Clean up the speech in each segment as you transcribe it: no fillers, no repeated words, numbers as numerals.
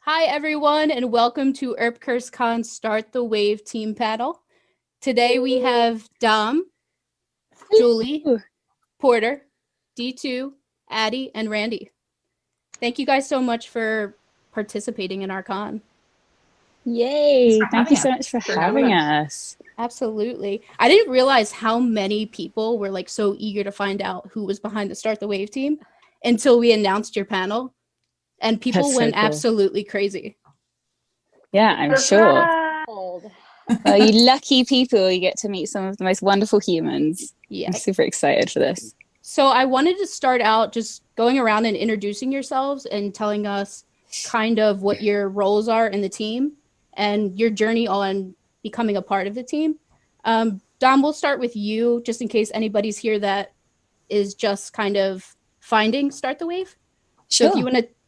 Hi, everyone, and welcome to EarpCurseCon Start the Wave team panel. Today we have Dom, Julie, Porter, D2, Addie, and Randy. Thank you guys so much for participating in our con. Yay! Thank you so much for having us. Absolutely. I didn't realize how many people were like so eager to find out who was behind the Start the Wave team until we announced your panel. And people went absolutely crazy. Yeah, I'm sure. You lucky people, you get to meet some of the most wonderful humans. Yeah. I'm super excited for this. So I wanted to start out just going around and introducing yourselves and telling us kind of what your roles are in the team and your journey on becoming a part of the team. Dom, we'll start with you just in case anybody's here that is just kind of finding Start the Wave. Sure. So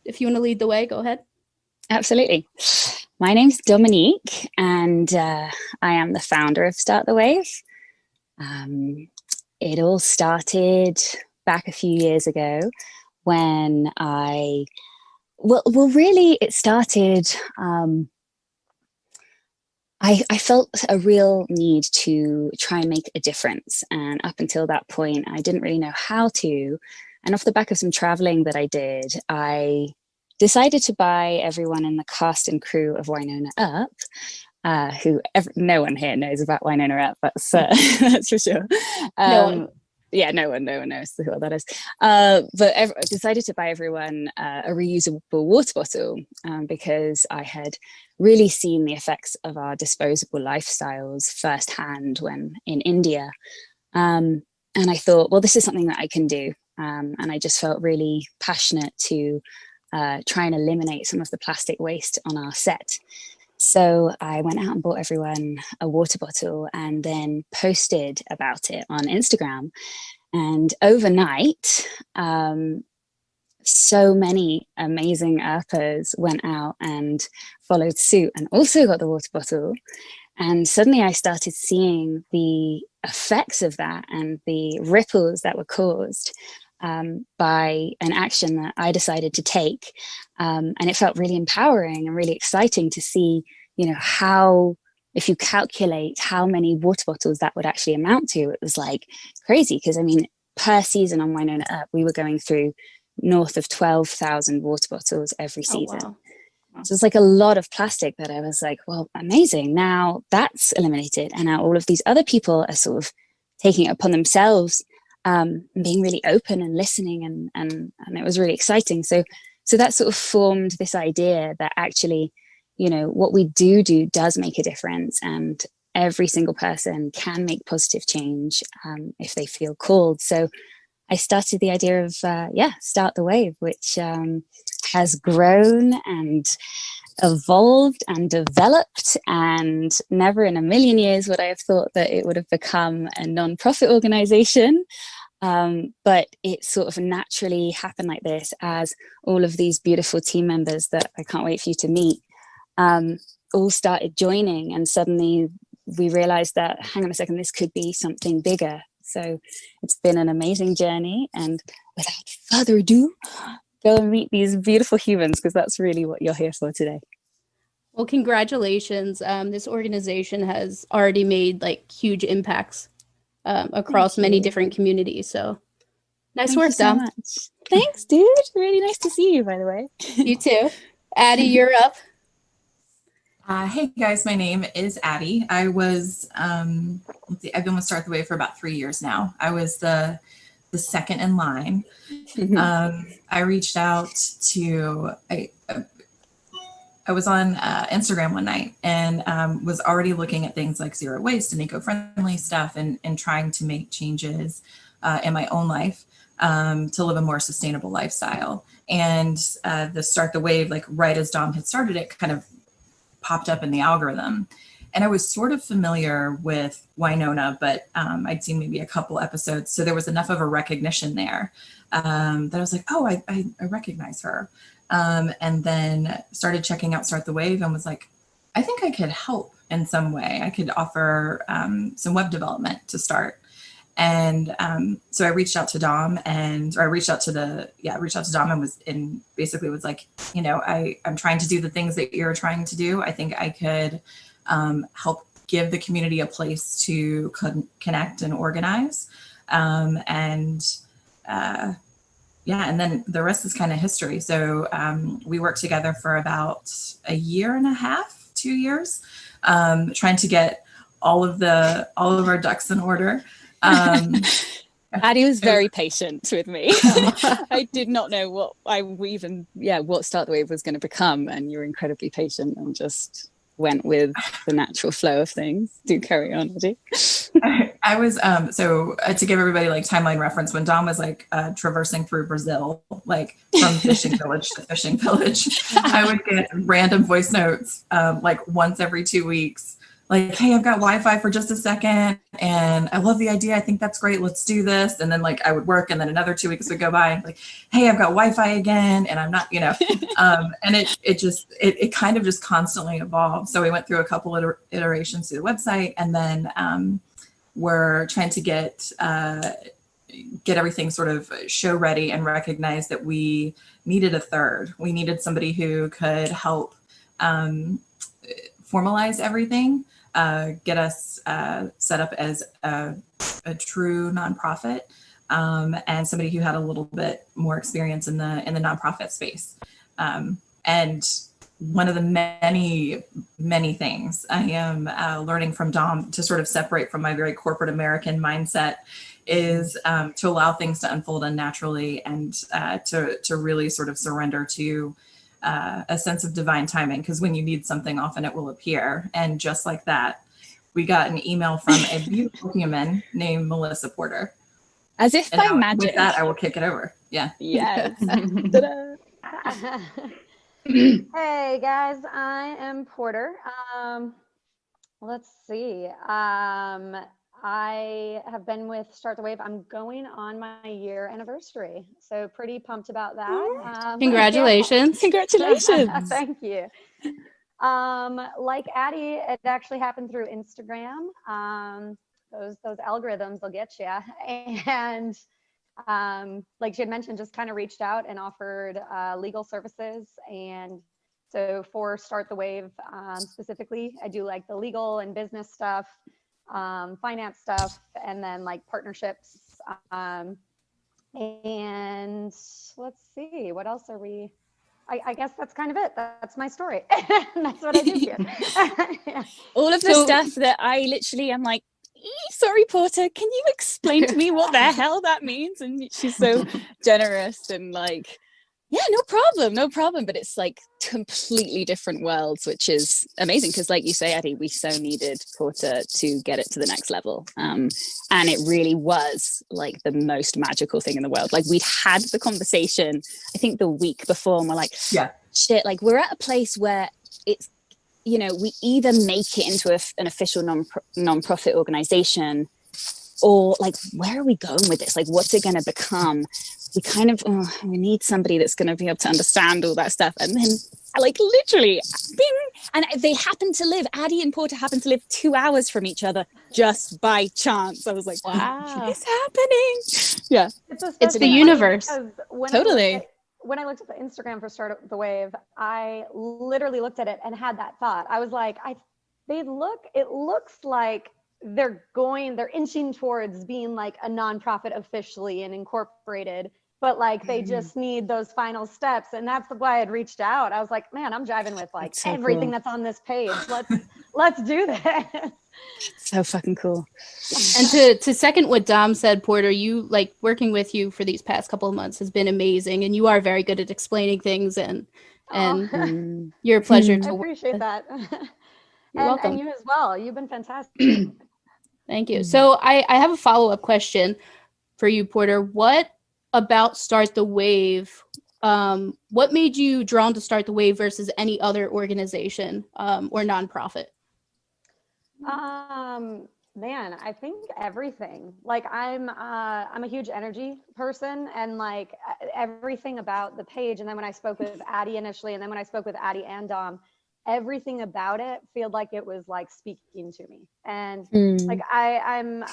if you want to lead the way, go ahead. Absolutely. My name's Dominique, and I am the founder of Start the Wave. It all started back a few years ago when it started, I felt a real need to try and make a difference. And up until that point, I didn't really know how to. And off the back of some traveling that I did, I decided to buy everyone in the cast and crew of Wynonna Earp, no one here knows about Wynonna Earp, that's for sure. No one. Yeah, no one knows who that is. But I decided to buy everyone a reusable water bottle because I had really seen the effects of our disposable lifestyles firsthand when in India. And I thought, well, this is something that I can do. And I just felt really passionate to try and eliminate some of the plastic waste on our set. So I went out and bought everyone a water bottle and then posted about it on Instagram. And overnight, so many amazing Earpers went out and followed suit and also got the water bottle. And suddenly I started seeing the effects of that and the ripples that were caused by an action that I decided to take. And it felt really empowering and really exciting to see, how, if you calculate how many water bottles that would actually amount to, it was like crazy. Because per season on Wynonna Earp, we were going through north of 12,000 water bottles every season. Oh, wow. So it's like a lot of plastic that I was like, well, amazing. Now that's eliminated. And now all of these other people are sort of taking it upon themselves, being really open and listening. And it was really exciting. So that sort of formed this idea that actually, what we do does make a difference. And every single person can make positive change if they feel called. So I started the idea of, Start the Wave, which has grown and evolved and developed, and never in a million years would I have thought that it would have become a non-profit organization. But it sort of naturally happened like this, as all of these beautiful team members that I can't wait for you to meet all started joining, and suddenly we realized that, hang on a second, this could be something bigger. So it's been an amazing journey, and without further ado, go and meet these beautiful humans, because that's really what you're here for today. Well, congratulations. This organization has already made huge impacts across many different communities. So nice work, Dom. Thanks, dude. Really nice to see you, by the way. You too. Addie, you're up. Hey guys, my name is Addie. I was, I've been with Start the Wave for about 3 years now. I was the second in line. I reached out to, I was on Instagram one night and was already looking at things like zero waste and eco-friendly stuff and trying to make changes in my own life to live a more sustainable lifestyle. And the Start the Wave, right as Dom had started it, kind of popped up in the algorithm. And I was sort of familiar with Wynonna, but I'd seen maybe a couple episodes. So there was enough of a recognition there that I was like, oh, I recognize her. And then started checking out Start the Wave and was like, I think I could help in some way. I could offer some web development to start. And so I reached out to Dom and basically was like, you know, I'm trying to do the things that you're trying to do. I think I could help give the community a place to connect and organize. And then the rest is kind of history. So we worked together for about a year and a half, 2 years, trying to get all of our ducks in order. Addie was very patient with me. I did not know what Start the Wave was going to become, and you were incredibly patient and just went with the natural flow of things. Do carry on, Addie. I was so to give everybody like timeline reference, when Dom was like traversing through Brazil, like from fishing village to fishing village, I would get random voice notes like once every 2 weeks. Like, hey, I've got Wi-Fi for just a second and I love the idea. I think that's great. Let's do this. And then like I would work and then another 2 weeks would go by and like, hey, I've got Wi-Fi again. And I'm not, you know, and it kind of just constantly evolved. So we went through a couple of iterations through the website, and then we're trying to get everything sort of show ready and recognize that we needed a third. We needed somebody who could help formalize everything. Get us set up as a true nonprofit, and somebody who had a little bit more experience in the nonprofit space. And one of the many things I am learning from Dom to sort of separate from my very corporate American mindset is to allow things to unfold unnaturally and to really sort of surrender to a sense of divine timing, because when you need something, often it will appear. And just like that, we got an email from a beautiful human named Melissa Porter. As if by magic. With that, I will kick it over. Yeah. Yes. Hey guys, I am Porter. Let's see. I have been with Start the Wave. I'm going on my year anniversary, so pretty pumped about that. Congratulations. Yeah. Congratulations. Thank you. Like Addie, it actually happened through Instagram. Those algorithms will get you. And like she had mentioned, just kind of reached out and offered legal services. And so for Start the Wave specifically, I do like the legal and business stuff, finance stuff, and then like partnerships. And let's see, what else are we? I guess that's kind of it. That's my story. That's what I do here. Yeah. All of the stuff that I literally am like, sorry, Porter, can you explain to me what the hell that means? And she's so generous and like, yeah, no problem. But it's like completely different worlds, which is amazing. Because like you say, Addie, we so needed Porter to get it to the next level. And it really was like the most magical thing in the world. Like we'd had the conversation, I think the week before, and we're like, yeah, shit, like we're at a place where it's, you know, we either make it into an official non-profit organization, or like, where are we going with this? Like, what's it going to become? We kind of, we need somebody that's going to be able to understand all that stuff. And then like literally, bing, and they happen to live, Addie and Porter happen to live 2 hours from each other just by chance. I was like, wow, it's happening. Yeah. It's the universe. Totally. When I looked at the Instagram for Start the Wave, I literally looked at it and had that thought. I was like, it looks like they're inching towards being like a nonprofit officially and incorporated, but like they just need those final steps. And that's why I had reached out. I was like, man, I'm jiving with like so everything that's on this page. Let's do this. So fucking cool. And to second what Dom said, Porter, you like working with you for these past couple of months has been amazing, and you are very good at explaining things, and you're a pleasure to work with. I appreciate that. You're welcome. And you as well. You've been fantastic. Thank you. So I have a follow-up question for you, Porter. What about Start the Wave? What made you drawn to Start the Wave versus any other organization or nonprofit? Man, I think everything. Like I'm a huge energy person, and like everything about the page. And then when I spoke with Addie initially, and then when I spoke with Addie and Dom, everything about it felt like it was like speaking to me. And like I'm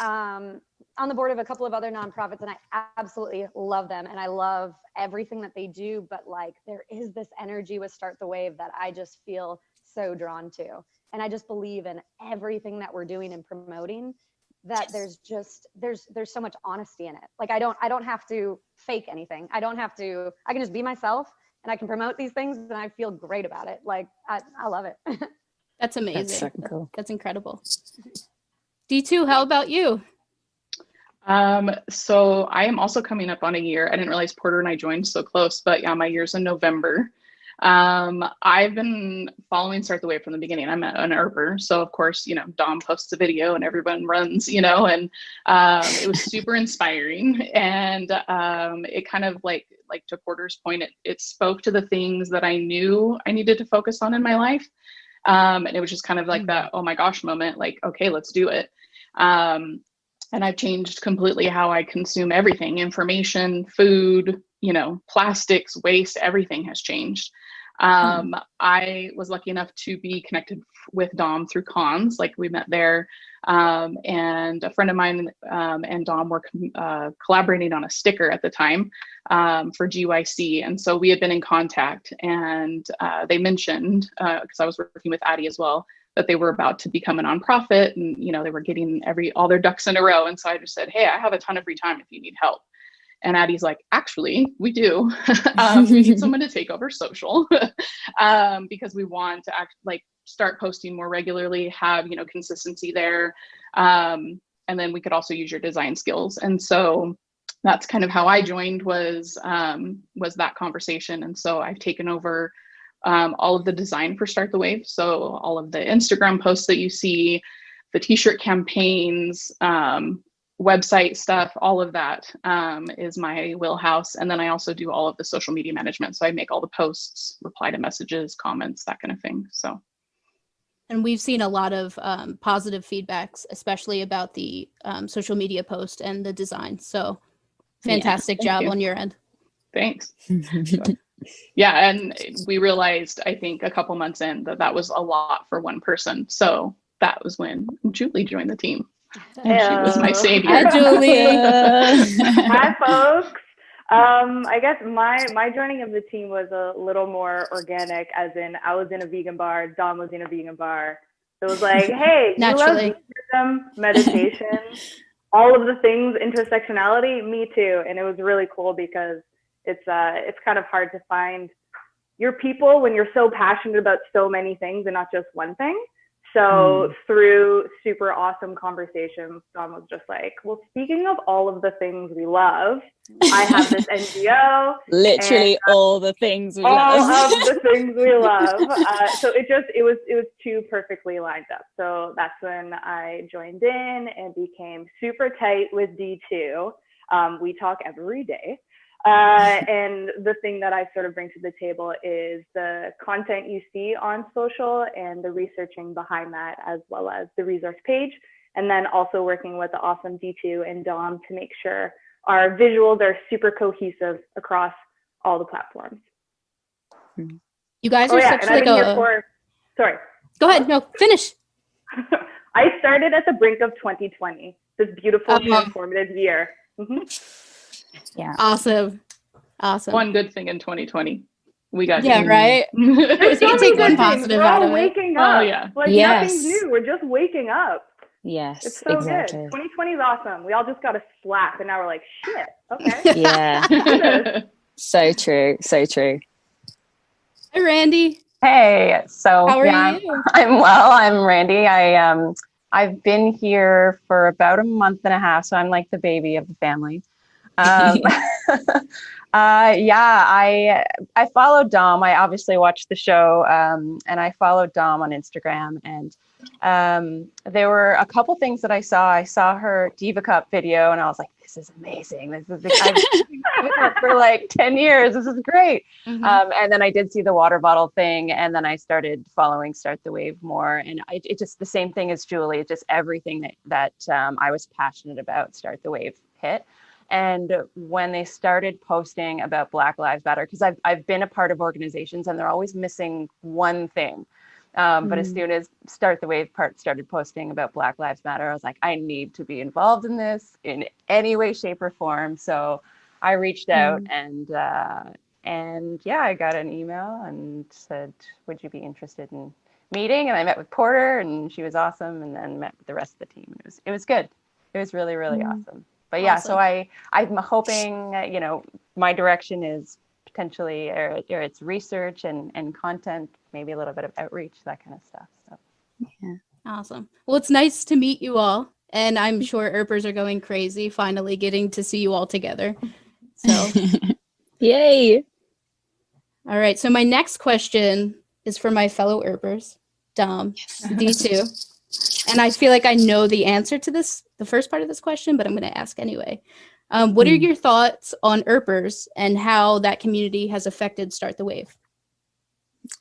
on the board of a couple of other nonprofits, and I absolutely love them, and I love everything that they do. But like, there is this energy with Start the Wave that I just feel so drawn to, and I just believe in everything that we're doing and promoting. That there's so much honesty in it. Like, I don't have to fake anything. I don't have to. I can just be myself, and I can promote these things, and I feel great about it. Like, I love it. That's amazing. That's so cool. That's incredible. D2, how about you? So I am also coming up on a year. I didn't realize Porter and I joined so close, but yeah, my year's in November. I've been following Start the Wave from the beginning. I'm an Earper, so of course, Dom posts a video and everyone runs, and it was super inspiring. And it kind of like to Porter's point, it spoke to the things that I knew I needed to focus on in my life. And it was just kind of like that, oh my gosh moment, like, okay, let's do it. And I've changed completely how I consume everything, information, food, plastics, waste, everything has changed. I was lucky enough to be connected with Dom through cons, like we met there. And a friend of mine and Dom were collaborating on a sticker at the time for GYC. And so we had been in contact, and they mentioned, because I was working with Addie as well, that they were about to become a nonprofit, and they were getting all their ducks in a row. And so I just said, hey, I have a ton of free time if you need help. And Addie's like, actually, we do. We need someone to take over social because we want to start posting more regularly, have, consistency there. And then we could also use your design skills. And so that's kind of how I joined was that conversation. And so I've taken over all of the design for Start the Wave. So all of the Instagram posts that you see, the t-shirt campaigns, website stuff, all of that is my wheelhouse. And then I also do all of the social media management. So I make all the posts, reply to messages, comments, that kind of thing. So. And we've seen a lot of positive feedbacks, especially about the social media post and the design. So fantastic job on your end. Thanks. Yeah, and we realized, I think a couple months in, that was a lot for one person. So that was when Julie joined the team. And she was my savior. Hi, Julie. Hi, folks. I guess my joining of the team was a little more organic, as in I was in a vegan bar, Dom was in a vegan bar. So it was like, hey, you love veganism, meditation, all of the things, intersectionality, me too. And it was really cool because it's kind of hard to find your people when you're so passionate about so many things and not just one thing. So through super awesome conversations, Dom was just like, well, speaking of all of the things we love, I have this NGO. Literally all the things we all love. All of the things we love. So it was two perfectly lined up. So that's when I joined in and became super tight with D2. We talk every day. And the thing that I sort of bring to the table is the content you see on social and the researching behind that, as well as the resource page. And then also working with the awesome D2 and Dom to make sure our visuals are super cohesive across all the platforms. You guys are such like a... Sorry. Go ahead. No, finish. I started at the brink of 2020, this beautiful transformative year. Yeah. Awesome. One good thing in 2020. We got right. There's you can take one positive out of it. Waking up. Oh yeah. Like nothing's new. We're just waking up. Yes. It's so exactly. good. 2020 is awesome. We all just got a slap and now we're like, shit. Okay. Yeah. So true. So true. Hi, Randy. Hey, so how are you? I'm well. I'm Randy. I've been here for about a month and a half, so I'm like the baby of the family. I followed Dom. I obviously watched the show, and I followed Dom on Instagram, and there were a couple things that I saw. I saw her Diva Cup video, and I was like, this is amazing. I've been doing her for like 10 years. This is great. And then I did see the water bottle thing, and then I started following Start the Wave more. And it just the same thing as Julie. It's just everything that I was passionate about, Start the Wave hit. And when they started posting about Black Lives Matter, because I've been a part of organizations and they're always missing one thing. But as soon as Start the Wave part started posting about Black Lives Matter, I was like, I need to be involved in this in any way, shape, or form. So I reached out and yeah, I got an email and said, would you be interested in meeting? And I met with Porter, and she was awesome, and then met with the rest of the team. It was good. It was really, really awesome. But yeah, so I'm hoping, my direction is potentially, or it's research and content, maybe a little bit of outreach, that kind of stuff. So Yeah. Awesome. Well, it's nice to meet you all. And I'm sure Earpers are going crazy, finally getting to see you all together. So, Yay. All right. So my next question is for my fellow Earpers, Dom, D2. And I feel like I know the answer to this, the first part of this question, but I'm going to ask anyway. What are your thoughts on Earpers and how that community has affected Start the Wave?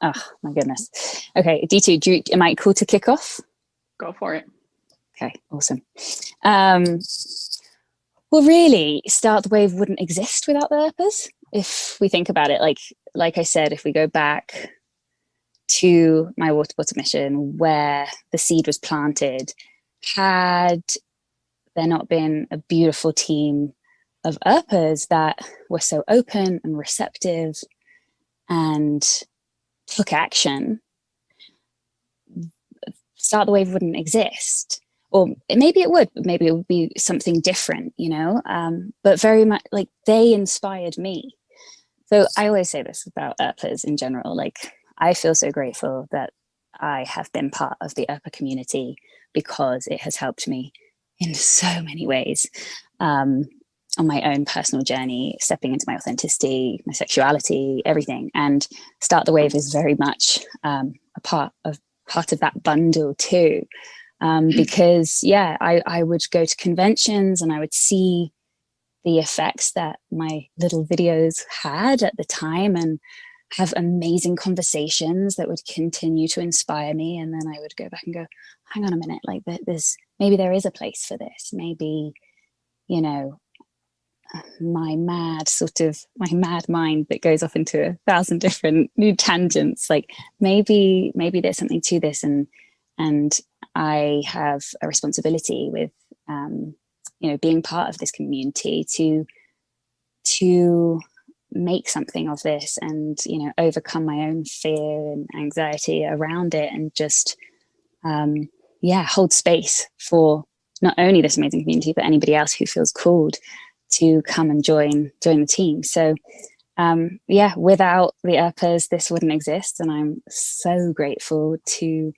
Oh my goodness. Okay, D2, am I cool to kick off? Go for it. Okay, awesome. Well, really, Start the Wave wouldn't exist without the Earpers. If we think about it, like I said, if we go back to my water bottle mission, where the seed was planted, had there not been a beautiful team of Earpers that were so open and receptive and took action, Start the Wave wouldn't exist. Or maybe it would, but maybe it would be something different, but very much like they inspired me. So I always say this about Earpers in general, I feel so grateful that I have been part of the Earper community because it has helped me in so many ways on my own personal journey, stepping into my authenticity, my sexuality, everything. And Start the Wave is very much a part of that bundle too. Because I would go to conventions and I would see the effects that my little videos had at the time and have amazing conversations that would continue to inspire me. And then I would go back and go, hang on a minute, maybe there is a place for this. Maybe, my mad mind that goes off into 1,000 different new tangents. Maybe there's something to this, and I have a responsibility with, being part of this community to make something of this and, overcome my own fear and anxiety around it, and just, hold space for not only this amazing community, but anybody else who feels called to come and join the team. So, without the Earpers, this wouldn't exist. And I'm so grateful to,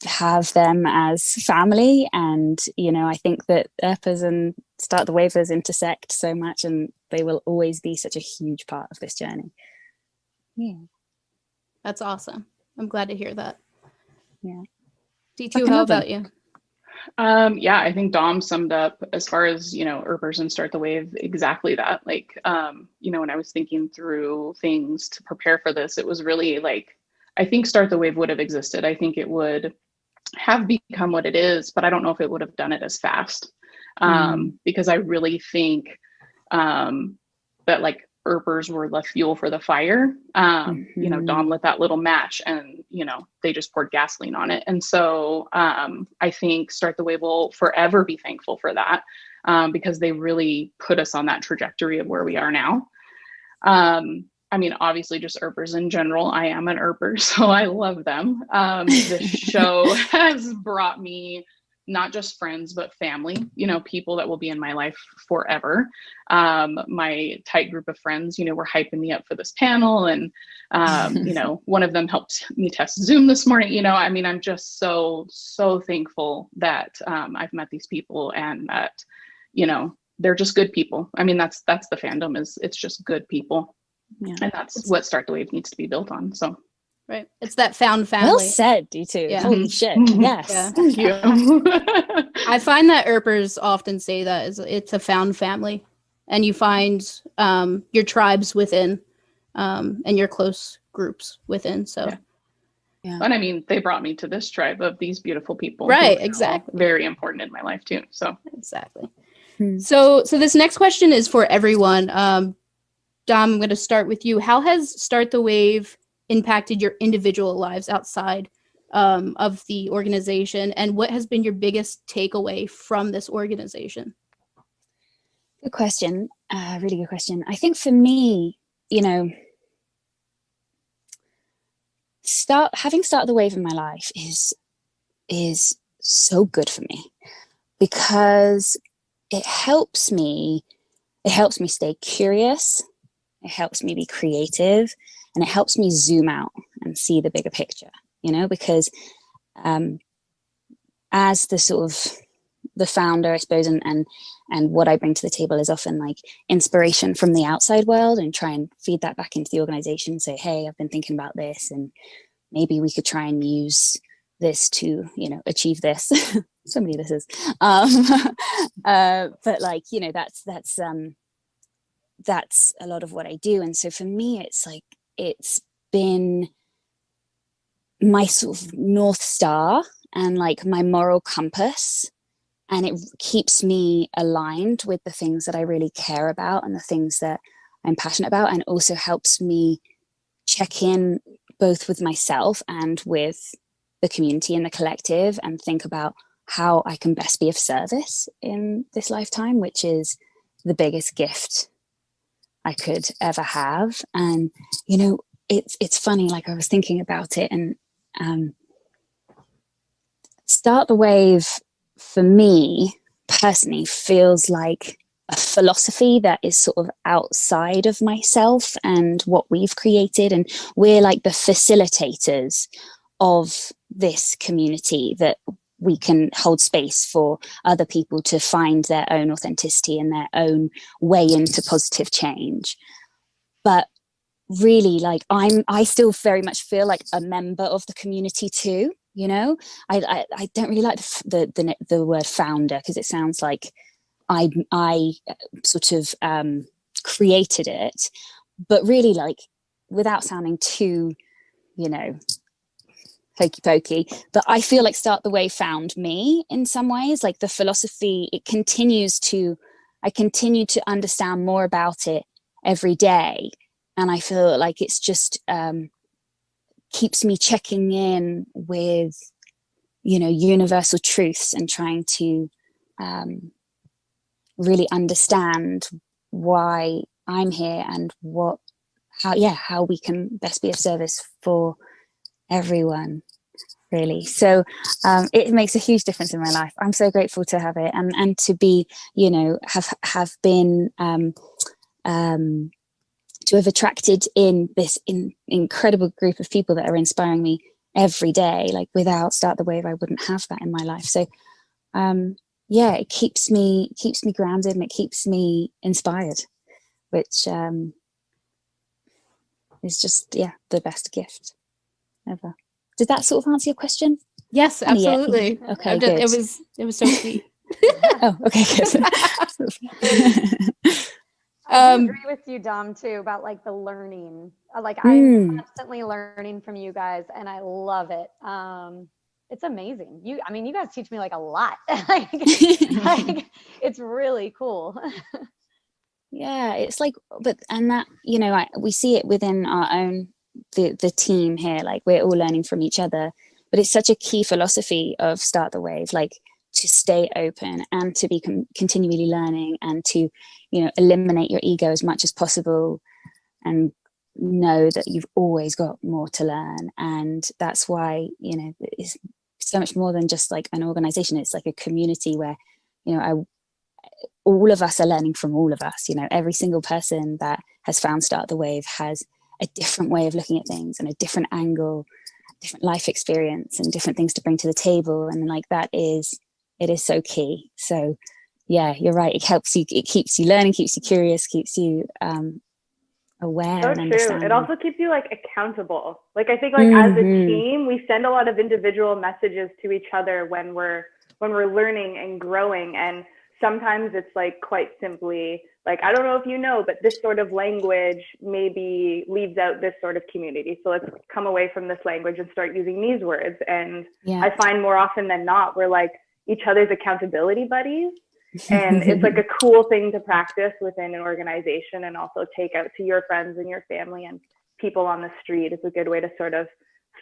have them as family. And, I think that Earpers and Start the Wavers intersect so much, and they will always be such a huge part of this journey. Yeah. That's awesome. I'm glad to hear that. Yeah. D2, how about you? I think Dom summed up as far as, Earpers and Start the Wave, exactly that. When I was thinking through things to prepare for this, it was really I think Start the Wave would have existed. I think it would have become what it is, but I don't know if it would have done it as fast. Because I really think that Earpers were the fuel for the fire. Dom lit that little match and, they just poured gasoline on it. And so I think Start the Wave will forever be thankful for that, because they really put us on that trajectory of where we are now. Obviously just Earpers in general. I am an Earper, so I love them. This show has brought me not just friends, but family, people that will be in my life forever. My tight group of friends, were hyping me up for this panel. And, one of them helped me test Zoom this morning. I'm just so thankful that I've met these people, and that, they're just good people. That's the fandom, it's just good people. Yeah. And that's what Start the Wave needs to be built on. So. Right. It's that found family. Well said, D2. Yeah. Holy shit. Yes. Yeah. Thank you. I find that Earpers often say that it's a found family, and you find your tribes within and your close groups within. So, yeah. But they brought me to this tribe of these beautiful people. Right. Exactly. Very important in my life too. So exactly. So this next question is for everyone. Dom, I'm going to start with you. How has Start the Wave impacted your individual lives outside of the organization, and what has been your biggest takeaway from this organization? Good question. Really good question. I think for me, you know, having started the wave in my life is so good for me, because it helps me stay curious, it helps me be creative, and it helps me zoom out and see the bigger picture, you know, because as the sort of the founder, I suppose, and what I bring to the table is often like inspiration from the outside world, and try and feed that back into the organization, say, hey, I've been thinking about this, and maybe we could try and use this to, you know, achieve this. So many thises. But like, you know, that's a lot of what I do. And so for me, it's like, it's been my sort of North Star and like my moral compass. And it keeps me aligned with the things that I really care about and the things that I'm passionate about, and also helps me check in both with myself and with the community and the collective, and think about how I can best be of service in this lifetime, which is the biggest gift I could ever have. And, you know, it's funny, like I was thinking about it, and Start the Wave for me personally feels like a philosophy that is sort of outside of myself and what we've created. And we're like the facilitators of this community, that we can hold space for other people to find their own authenticity and their own way into positive change. But really, like, I still very much feel like a member of the community too. You know, I don't really like the word founder, because it sounds like I sort of created it, but really, like, without sounding too, you know, hokey pokey, but I feel like Start the Wave found me in some ways. Like the philosophy, I continue to understand more about it every day, and I feel like it's just keeps me checking in with, you know, universal truths, and trying to really understand why I'm here, and how we can best be of service for everyone, really. So it makes a huge difference in my life. I'm so grateful to have it, and to be, you know, have been to have attracted in this incredible group of people that are inspiring me every day. Like, without Start the Wave, I wouldn't have that in my life. So yeah, it keeps me grounded, and it keeps me inspired, which is just, yeah, the best gift ever. Did that sort of answer your question? Yes, absolutely. Okay, Just, good. it was so sweet. Oh, okay, good. I do agree with you, Dom, too, about like the learning. Like, I'm constantly learning from you guys, and I love it. It's amazing. You guys teach me like a lot. like, it's really cool. Yeah, it's like, and that, you know, we see it within our own, the team here, like we're all learning from each other, but it's such a key philosophy of Start the Wave, like, to stay open and to be continually learning, and to, you know, eliminate your ego as much as possible, and know that you've always got more to learn. And that's why, you know, it's so much more than just like an organization. It's like a community where, you know, all of us are learning from all of us. You know, every single person that has found Start the Wave has a different way of looking at things, and a different angle, different life experience, and different things to bring to the table. And like, it is so key. So yeah, you're right. It helps you, it keeps you learning, keeps you curious, keeps you aware. So and true. understanding. It also keeps you like accountable. Like, I think, like, as a team, we send a lot of individual messages to each other when we're learning and growing. And sometimes it's like quite simply like, I don't know if you know, but this sort of language maybe leaves out this sort of community. So let's come away from this language and start using these words. And I find more often than not, we're like each other's accountability buddies. And it's like a cool thing to practice within an organization and also take out to your friends and your family and people on the street. It's a good way to sort of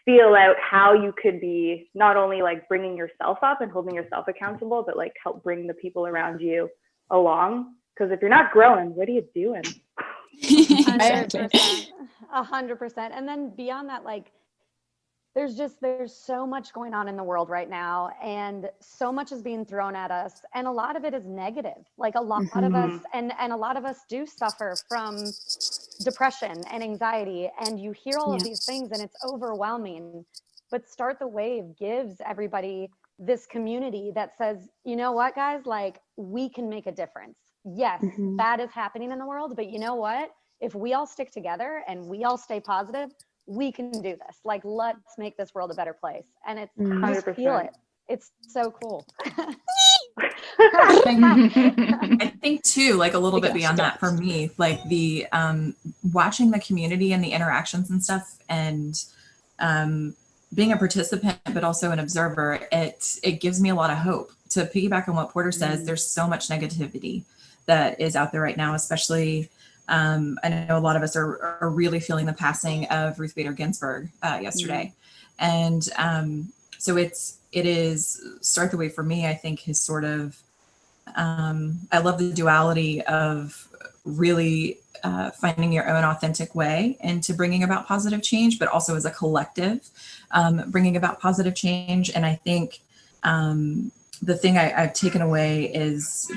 feel out how you could be not only like bringing yourself up and holding yourself accountable, but like help bring the people around you along. Because if you're not growing, what are you doing? 100%. 100%. And then beyond that, like, there's so much going on in the world right now, and so much is being thrown at us, and a lot of it is negative. Like a lot of us, and a lot of us do suffer from depression and anxiety, and you hear all of these things and it's overwhelming. But Start the Wave gives everybody this community that says, you know what, guys, like, we can make a difference. Yes, bad is happening in the world, but you know what? If we all stick together and we all stay positive, we can do this. Like, let's make this world a better place. And it's, you just feel it. It's so cool. I think too, like a little bit beyond that for me, like the watching the community and the interactions and stuff, and being a participant, but also an observer, it gives me a lot of hope. To piggyback on what Porter says, there's so much negativity that is out there right now, especially I know a lot of us are really feeling the passing of Ruth Bader Ginsburg yesterday. And so it is Start the Wave for me, I think, is sort of, I love the duality of really finding your own authentic way into bringing about positive change, but also as a collective, bringing about positive change. And I think the thing I've taken away is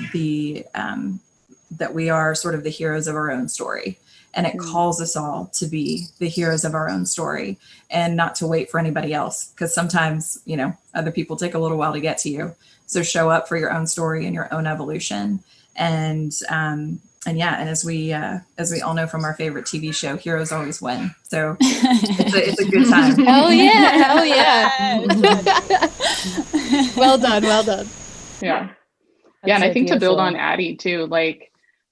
that we are sort of the heroes of our own story. And it calls us all to be the heroes of our own story and not to wait for anybody else. Because sometimes, you know, other people take a little while to get to you. So show up for your own story and your own evolution. And as we all know from our favorite TV show, heroes always win. So it's a good time. Hell yeah. Well done. Yeah. That's And so I think to build beautiful. on Addie too, like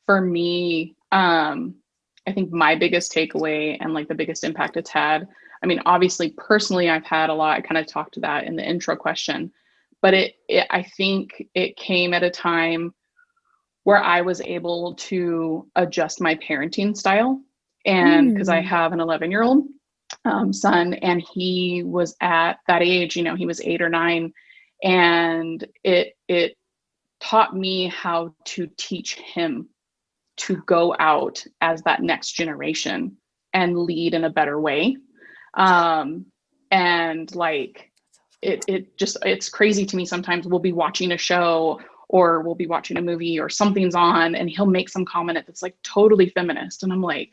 for me, I think my biggest takeaway and like the biggest impact it's had, I mean, obviously personally, I've had a lot, I kind of talked to that in the intro question, but I think it came at a time where I was able to adjust my parenting style. And because I have an 11-year-old son, and he was at that age, you know, he was 8 or 9, and it taught me how to teach him to go out as that next generation and lead in a better way. And like, it's crazy to me. Sometimes we'll be watching a show or we'll be watching a movie or something's on and he'll make some comment that's like totally feminist. And I'm like,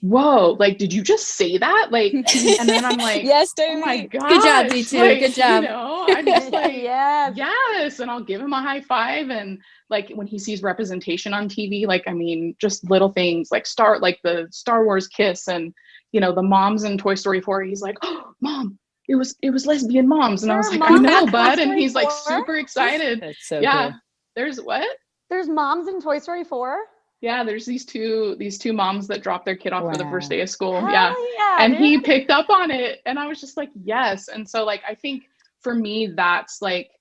whoa, like, did you just say that? Like, and then I'm like, yes, oh my God. Good job, D2. Like, Good job. You know, I'm just like, Yes. yes. And I'll give him a high five. And like, when he sees representation on TV, like, I mean, just little things like the Star Wars kiss and, you know, the moms in Toy Story 4, he's like, oh, Mom, it was lesbian moms. And I was like, I know, bud. And he's like super excited. That's so Yeah. cool. There's what? There's moms in Toy Story 4? Yeah, there's these two moms that drop their kid off for the first day of school. Hell yeah. And dude. he picked up on it and I was just like, yes. And so like, I think for me, that's like,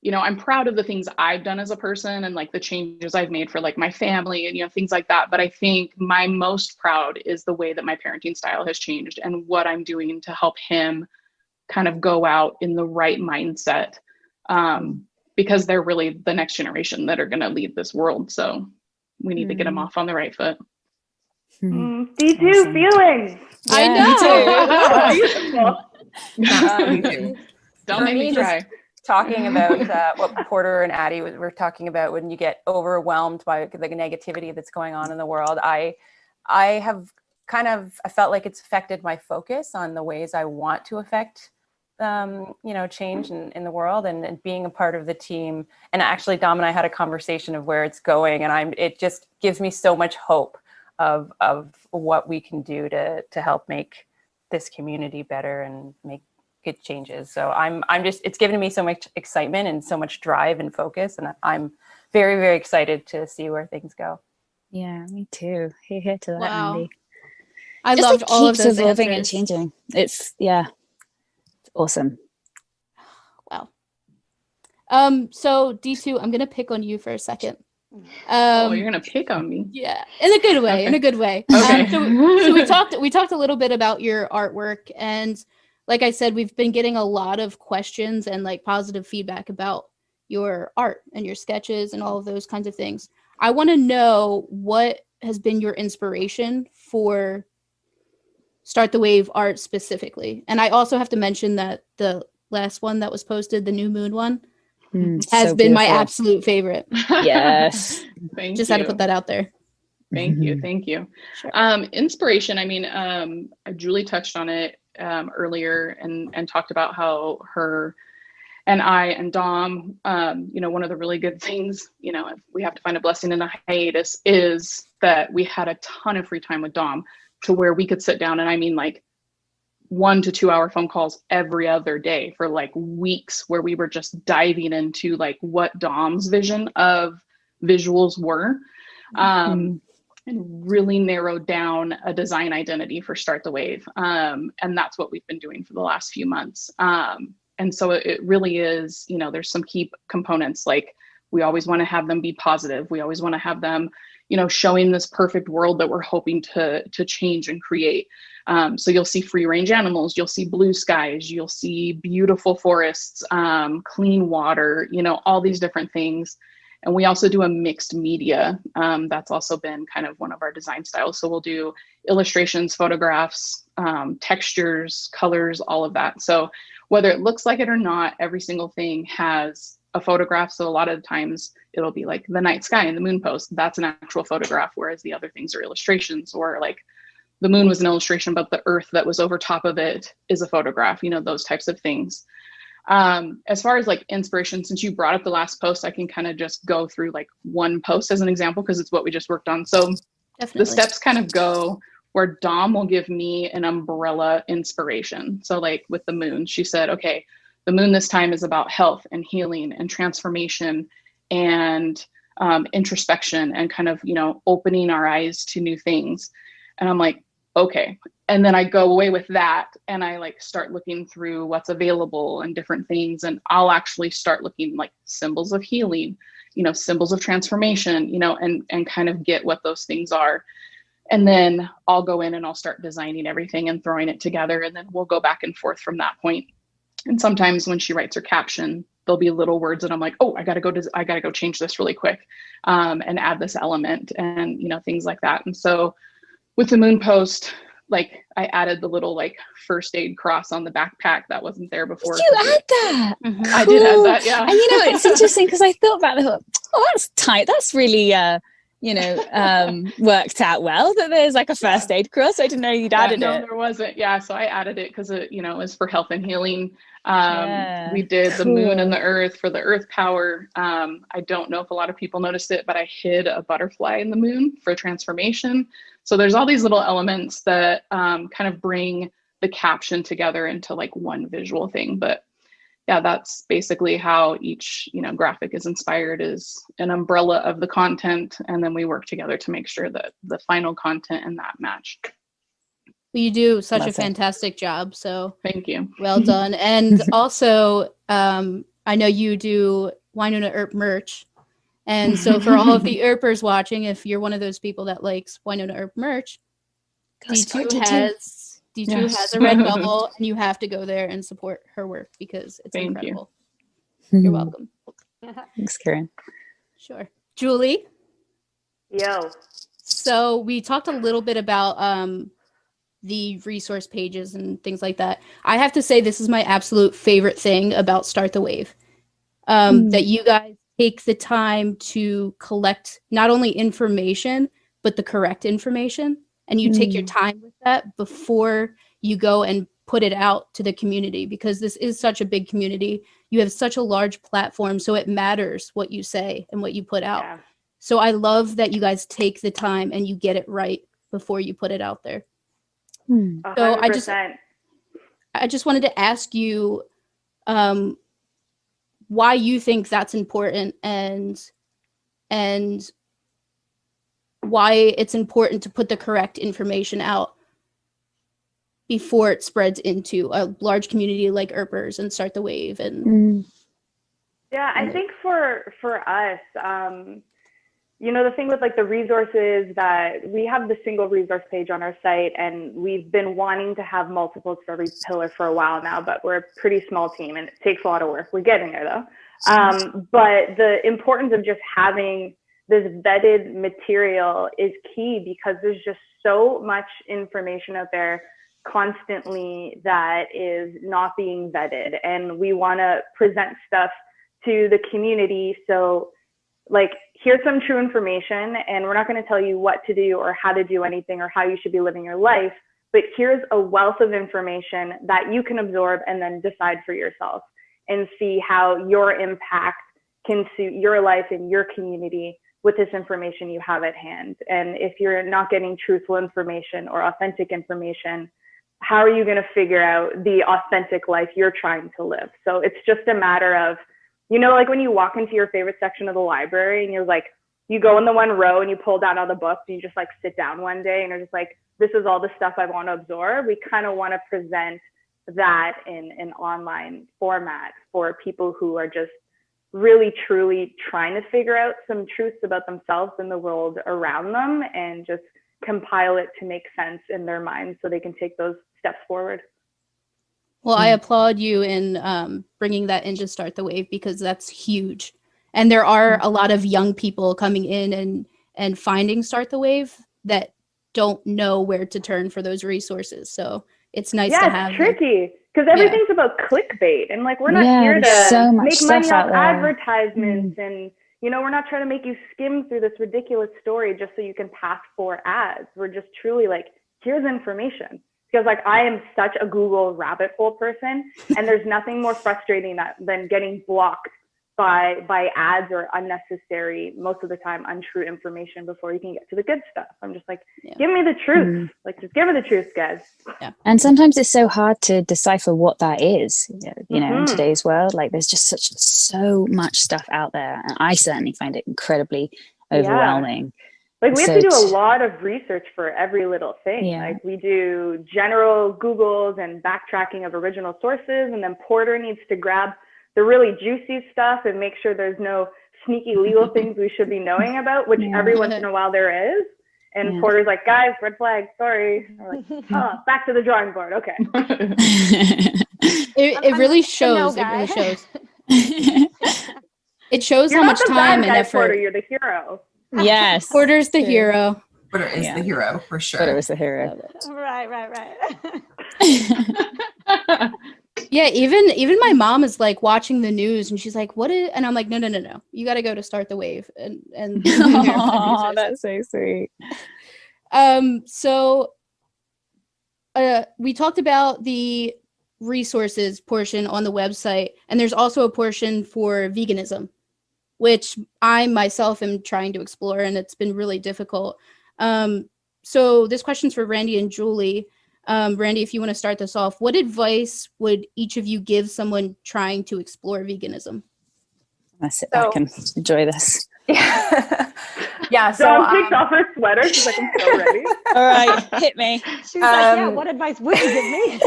you know, I'm proud of the things I've done as a person and like the changes I've made for like my family and, you know, things like that. But I think my most proud is the way that my parenting style has changed and what I'm doing to help him kind of go out in the right mindset. Because they're really the next generation that are going to lead this world. So we need to get them off on the right foot. D2 Awesome. feelings. I Beautiful. Don't make me cry. Talking about what Porter and Addie were talking about, when you get overwhelmed by the negativity that's going on in the world, I have I felt like it's affected my focus on the ways I want to affect change in the world, and being a part of the team. And actually, Dom and I had a conversation of where it's going, and it just gives me so much hope of what we can do to help make this community better and make good changes. So it's given me so much excitement and so much drive and focus, and I'm very, very excited to see where things go. Yeah, me too. Here to that, Wow. Andy. I Just loved like all of keeps those evolving answers. and changing. It's awesome. Wow. So D2, I'm gonna pick on you for a second. Oh, you're gonna pick on me. Yeah, in a good way. Okay. In a good way. Okay. So we talked a little bit about your artwork, and like I said, we've been getting a lot of questions and like positive feedback about your art and your sketches and all of those kinds of things. I want to know what has been your inspiration for Start the Wave art specifically. And I also have to mention that the last one that was posted, the new moon one, has So been my beautiful. absolute favorite. Yes. Thank Just you. had to put that out there. Thank you. Thank you. Sure. Inspiration. I mean, Julie touched on it earlier and talked about how her and I and Dom, one of the really good things, if we have to find a blessing in a hiatus, is that we had a ton of free time with Dom to where we could sit down, and I mean like 1 to 2 hour phone calls every other day for like weeks, where we were just diving into like what Dom's vision of visuals were. And really narrowed down a design identity for Start the Wave. And that's what we've been doing for the last few months. And so it really is, there's some key components, like we always want to have them be positive. We always want to have them, showing this perfect world that we're hoping to change and create. So you'll see free range animals, you'll see blue skies, you'll see beautiful forests, clean water, all these different things. And we also do a mixed media. That's also been kind of one of our design styles. So we'll do illustrations, photographs, textures, colors, all of that. So whether it looks like it or not, every single thing has a photograph. So a lot of the times it'll be like the night sky and the moon post. That's an actual photograph, whereas the other things are illustrations, or like the moon was an illustration, but the earth that was over top of it is a photograph, those types of things. As far as like inspiration, since you brought up the last post, I can kind of just go through like one post as an example, because it's what we just worked on. So Definitely. the steps kind of go where Dom will give me an umbrella inspiration. So like with the moon, she said, okay, the moon this time is about health and healing and transformation and introspection and kind of, opening our eyes to new things. And I'm like, okay. And then I go away with that and I like start looking through what's available and different things. And I'll actually start looking like symbols of healing, symbols of transformation, and kind of get what those things are. And then I'll go in and I'll start designing everything and throwing it together. And then we'll go back and forth from that point. And sometimes when she writes her caption, there'll be little words that I'm like, oh, I gotta go change this really quick, and add this element and, things like that. And so with the moon post, like I added the little like first aid cross on the backpack that wasn't there before. Did you add that? Mhm. I did add that, yeah. And it's interesting because I thought about it. Oh, that's tight. That's really, worked out well that there's like a first aid cross. I didn't know you'd added no, it. there wasn't. Yeah, so I added it because it, it was for health and healing. Yeah, We did the moon and cool. the earth for the earth power. I don't know if a lot of people noticed it, but I hid a butterfly in the moon for transformation. So there's all these little elements that kind of bring the caption together into like one visual thing. But yeah, that's basically how each, graphic is inspired, is an umbrella of the content. And then we work together to make sure that the final content and that match. Well, you do such a Love it. fantastic job. So Thank you. well done. And also, I know you do Wynonna Earp merch. And so for all of the Earpers watching, if you're one of those people that likes Wynonna Earp merch, D2 has a red bubble, and you have to go there and support her work because it's Thank you. incredible. You're welcome. Thanks, Karen. Sure. Julie, Yo. so we talked a little bit about the resource pages and things like that. I have to say this is my absolute favorite thing about Start the Wave, that you guys take the time to collect not only information, but the correct information. And you take your time with that before you go and put it out to the community, because this is such a big community. You have such a large platform, so it matters what you say and what you put out. Yeah. So I love that you guys take the time and you get it right before you put it out there. 100%. So I just wanted to ask you why you think that's important, and why it's important to put the correct information out before it spreads into a large community like Earpers and Start the Wave. And Yeah, I think for us, you know, the thing with like the resources, that we have the single resource page on our site, and we've been wanting to have multiples for every pillar for a while now, but we're a pretty small team and it takes a lot of work. We're getting there though. But the importance of just having this vetted material is key, because there's just so much information out there constantly that is not being vetted, and we want to present stuff to the community. So like, here's some true information, and we're not going to tell you what to do or how to do anything or how you should be living your life, but here's a wealth of information that you can absorb and then decide for yourself and see how your impact can suit your life and your community with this information you have at hand. And if you're not getting truthful information or authentic information, how are you going to figure out the authentic life you're trying to live? So it's just a matter of, you know, like when you walk into your favorite section of the library and you're like, you go in the one row and you pull down all the books and you just like sit down one day and you're just like, this is all the stuff I want to absorb. We kind of want to present that in an online format for people who are just really truly trying to figure out some truths about themselves and the world around them, and just compile it to make sense in their minds so they can take those steps forward. Well, I applaud you in bringing that in to Start the Wave, because that's huge. And there are a lot of young people coming in and finding Start the Wave that don't know where to turn for those resources. So it's nice to have. Yeah, it's tricky because everything's about clickbait, and like, we're not here to so make money off advertisements, and you know, we're not trying to make you skim through this ridiculous story just so you can pass for ads. We're just truly like, here's information. Because like, I am such a Google rabbit hole person, and there's nothing more frustrating than getting blocked by ads or unnecessary, most of the time untrue information before you can get to the good stuff. I'm just like, give me the truth. Like, just give me the truth, guys. Yeah. And sometimes it's so hard to decipher what that is, you know, in today's world. Like, there's just so much stuff out there, and I certainly find it incredibly overwhelming. Like, we have to do a lot of research for every little thing. Yeah. Like, we do general Googles and backtracking of original sources, and then Porter needs to grab the really juicy stuff and make sure there's no sneaky legal things we should be knowing about, which every once in a while there is. And Porter's like, guys, red flag, sorry. We're like, oh, back to the drawing board. Okay. It really shows. It really shows. It shows how much time and effort. Porter, you're the hero. Yes. Porter's the hero. Porter is the hero, for sure. Porter is the hero. Right. Yeah, even my mom is like watching the news, and she's like, "What is?" And I'm like, "No. You got to go to Start the Wave." And oh, that's so sweet. So we talked about the resources portion on the website, and there's also a portion for veganism, which I myself am trying to explore, and it's been really difficult. So this question's for Randy and Julie. Randy, if you want to start this off, what advice would each of you give someone trying to explore veganism? I sit back and enjoy this. Yeah. So Dawn takes off her sweater. She's like, I'm so ready. All right, hit me. She's like, yeah, what advice would you give me?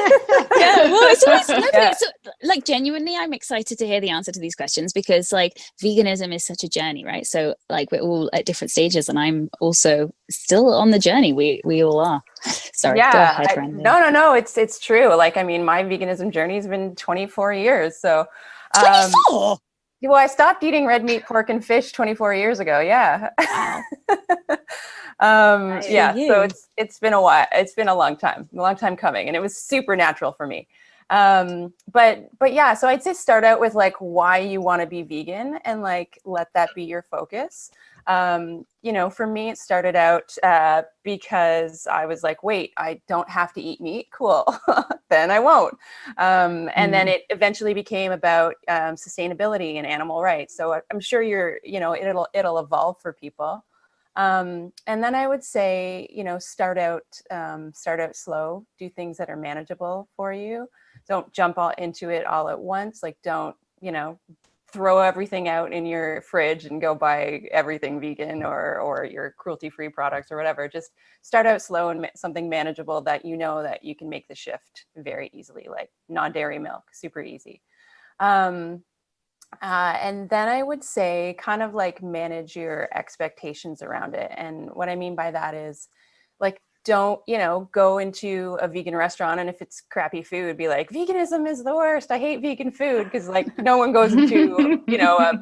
Yeah, well, it's always lovely. So, like, genuinely, I'm excited to hear the answer to these questions, because like, veganism is such a journey, right? So like, we're all at different stages, and I'm also still on the journey. We all are. Sorry. Yeah. Go ahead, Randy. No. It's true. Like, I mean, my veganism journey has been 24 years. So 24. Well, I stopped eating red meat, pork, and fish 24 years ago. Yeah. Yeah. So it's been a while. It's been a long time coming, and it was super natural for me. But yeah, so I'd say start out with like why you want to be vegan, and like let that be your focus. You know, for me, it started out because I was like, wait, I don't have to eat meat. Cool. Then I won't. And then it eventually became about sustainability and animal rights. So I'm sure it'll evolve for people. And then I would say, start out slow, do things that are manageable for you. Don't jump into it all at once. Like, don't, throw everything out in your fridge and go buy everything vegan or your cruelty-free products or whatever. Just start out slow and something manageable that that you can make the shift very easily, like non-dairy milk, super easy. And then I would say kind of like manage your expectations around it. And what I mean by that is like, don't, go into a vegan restaurant and if it's crappy food, be like, veganism is the worst. I hate vegan food. Because like no one goes into,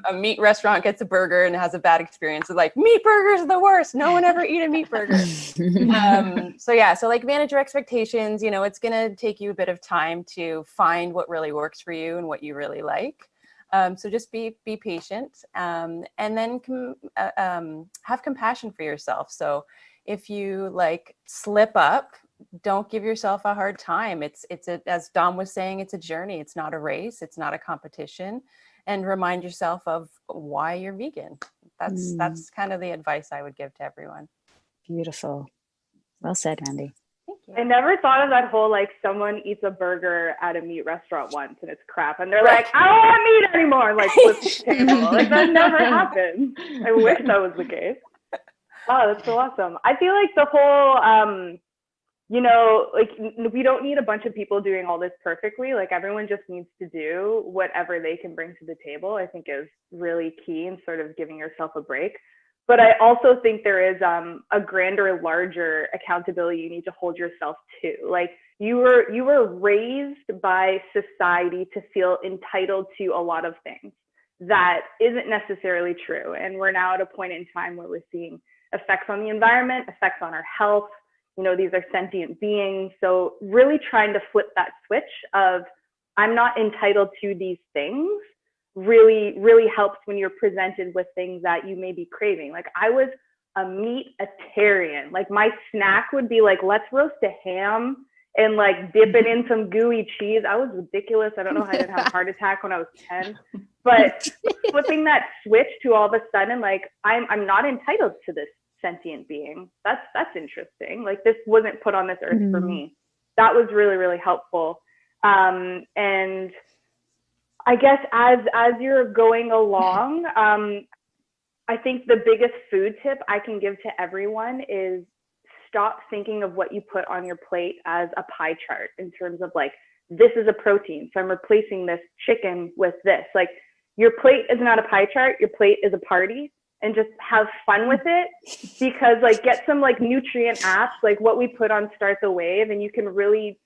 a meat restaurant, gets a burger and has a bad experience. It's like, meat burgers are the worst. No one ever eat a meat burger. So like manage your expectations. It's going to take you a bit of time to find what really works for you and what you really like. So just be patient, and then have compassion for yourself. So if you like slip up, don't give yourself a hard time. It's as Dom was saying, it's a journey. It's not a race. It's not a competition. And remind yourself of why you're vegan. That's kind of the advice I would give to everyone. Beautiful. Well said, Randy. Thank you. I never thought of that whole like someone eats a burger at a meat restaurant once and it's crap and they're like, I don't want meat anymore. Like, flips the table. Like that never happened. I wish that was the case. Oh, that's so awesome. I feel like the whole, like we don't need a bunch of people doing all this perfectly. Like everyone just needs to do whatever they can bring to the table, I think is really key in sort of giving yourself a break. But I also think there is a grander, larger accountability you need to hold yourself to. Like you were raised by society to feel entitled to a lot of things. That isn't necessarily true. And we're now at a point in time where we're seeing effects on the environment, effects on our health. These are sentient beings. So really trying to flip that switch of I'm not entitled to these things really, really helps when you're presented with things that you may be craving. Like I was a meat-atarian. Like my snack would be like, let's roast a ham and like dip it in some gooey cheese. I was ridiculous. I don't know how I didn't have a heart attack when I was 10. But flipping that switch to all of a sudden, like I'm not entitled to this sentient being. That's interesting. Like this wasn't put on this earth for me. That was really, really helpful. And I guess as you're going along, I think the biggest food tip I can give to everyone is stop thinking of what you put on your plate as a pie chart in terms of like, this is a protein, so I'm replacing this chicken with this. Like your plate is not a pie chart, your plate is a party, and just have fun with it, because like get some like nutrient apps, like what we put on Start the Wave, and you can really